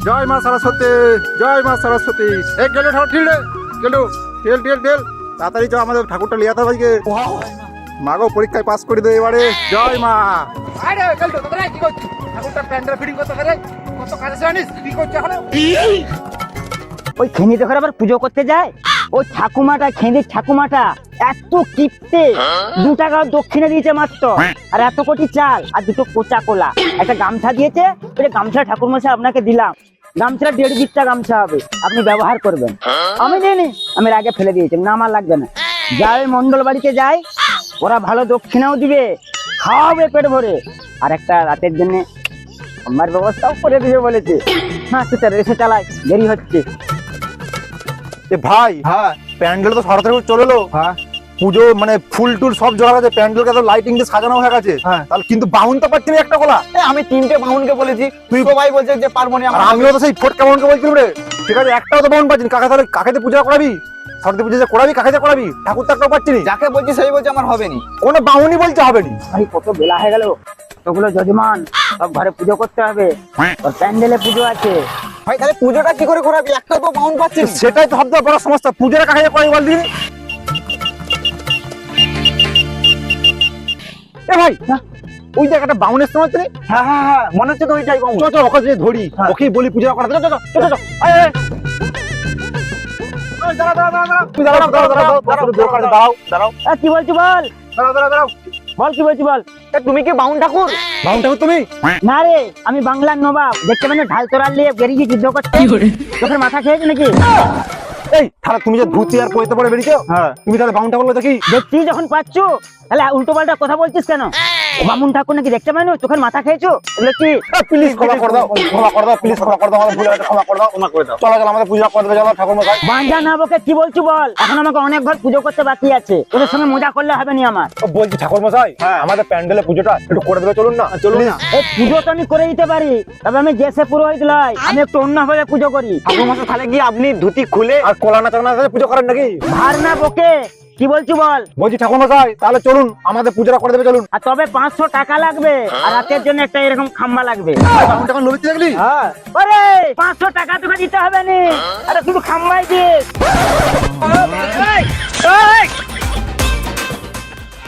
জয় মা সরস্বতী, জয় মা সরস্বতী। এই গেলে ঠিক রে, গেলু তেল তেল তেল, তাড়াতাড়ি চ, আমাদের ঠাকুরটা লিয়াতে ভাইকে। মাগো পরীক্ষায় পাস করে দে এবারে। জয় মা। আরে গেলু তোরা কি করছিস? ঠাকুরটা প্যান্ডেল ফিটিং করতে রে, কত কাজ জানিস? কি করছিস এখন? ওই খেনি দেখে আবার পুজো করতে যায়। ওই ঠাকুমাটা, খেঁদির ঠাকুমাটা এত কিপটে, 2 টাকা দক্ষিণে দিয়েছে মাত্র, আর এত কোটি চাল আর 2টো কোচা কোলা, একটা গামছা দিয়েছে। ওই গামছা ঠাকুর মশাই আপনাকে দিলাম, গামছাটা 1.5 বিঘা গামছা হবে, আপনি ব্যবহার করবেন। আমি দিইনি, আমি আগে ফেলে দিয়েছি, না আমার লাগবে না। যাই মন্ডল বাড়িতে যাই, ওরা ভালো দক্ষিণাও দিবে, খাওয়াবে পেট ভরে, আর একটা রাতের জন্য আমার ব্যবস্থাও করে দিবে বলেছে। হ্যাঁ তুই এসে চালাই, দেরি হচ্ছে। এ ভাই, হ্যাঁ প্যান্ডেল তো সরাসরি চলে এলো। হ্যাঁ পুজো মানে ফুল টুল সব জোগাড় আছে, প্যান্ডেলকে তো লাইটিং দিয়ে সাজানো হয়ে গেছে। তাহলে কিন্তু বাউন তো পাচ্ছি না একটা কোলা। আমি 3টে বাউনকে বলেছি, তুই সবাই বলছে যে পারবো না। আমিও তো সেই ফোটকা বাউনকে বলছিলাম রে। ঠিক আছে, একটাও তো বাউন পাচ্ছি না। কাকে তাহলে কাকে পূজা করাবি? সরস্বতী পুজো যে করাবি, কাকে করাবি? ঠাকুর তো একটাও পাচ্ছি না। যাকে বলছি সেই বলছে আমার হবে নি। কোনো বাউনই বলছে হবে নি। ভাই কত বেলা হয়ে গেল, ওগুলো যজমান সব ঘরে পুজো করতে হবে, আর প্যান্ডেলে পুজো আছে। ভাই তাহলে পুজোটা কি করে করাবি? একটা তো বাউন পাচ্ছি না। সেটাই তো সবথেকে বড় সমস্যা। পুজোটা কাকে করাবি বল দিবি? এ ভাই, ওই জায়গাটা বাউনের সময় নেই। হ্যাঁ হ্যাঁ হ্যাঁ, মনে হচ্ছে তো ওইটাই বাউন। চল চল, ওকে যে ধরি, ওকেই বলি পূজা করা। চল চল চল চল চল। আয় আয় দাঁড়াও দাঁড়াও দাঁড়াও, তুই দাঁড়াও দাঁড়াও দাঁড়াও দাঁড়াও দাঁড়াও কি বলছি বল, দাঁড়াও দাঁড়াও দাঁড়াও। বল কি বলছি বল। তুমি কি বাউন ঠাকুর? বাউন ঠাকুর তুমি? না রে, আমি বাংলার নবাব, দেখতে মানে ঢাল তোরাল নিয়ে বেরিয়ে যুদ্ধ করতে। তোকে মাথা খেয়েছে নাকি? এই তাহলে তুমি যে ধুতি আর পয়তে পরে বেরিয়েছো, তুমি তাহলে বাউন ঠাকুর দেখি দেখছি যখন পাচ্ছ, তাহলে উল্টো পাল্টা কথা বলছিস কেন? বামুন ঠাকুর নাকি দেখতে পাই না? তোকে মাথা খেয়েছো এগুলো কি? প্লিজ ক্ষমা করে দাও, ক্ষমা করে দাও, প্লিজ ক্ষমা করে দাও, আমাদের ভুল হয়েছে, ক্ষমা করে দাও, ক্ষমা করে দাও। চলো চলো, আমাদের পূজা করে দেবে, চলো ঠাকুর মশাই। বাঁধা না বকে কি বলছো বল? এখন আমাকে অনেক ঘর পুজো করতে বাকি আছে, ওদের সঙ্গে মজা করলে হবে না আমার। বলছি ঠাকুর মশাই, আমাদের প্যান্ডেলে পুজোটা একটু করে দেবে, চলুন না, চলুন না। এই পুজো তো আমি করে দিতে পারি, তবে আমি দেশে পুরোহিত নই, আমি একটু অন্যভাবে পুজো করি। ঠাকুর মশাই তাহলে কি আপনি ধুতি খুলে আর কোলানা চালানা পুজো করেন নাকি? ভার না বকে কি বলছি বল? বলছি ঠাকুর মশাই, তাহলে চলুন, আমাদের পূজাটা করে দেবে, চলুন। আর তবে 500 টাকা লাগবে, আর রাতের জন্য একটা এরকম খাম্বা লাগবে। বাউন ঠাকুর লবিতে দেখলি? হ্যাঁ, আরে 500 টাকা তোকে দিতে হবে না, আরে শুধু খাম্বাই দিস।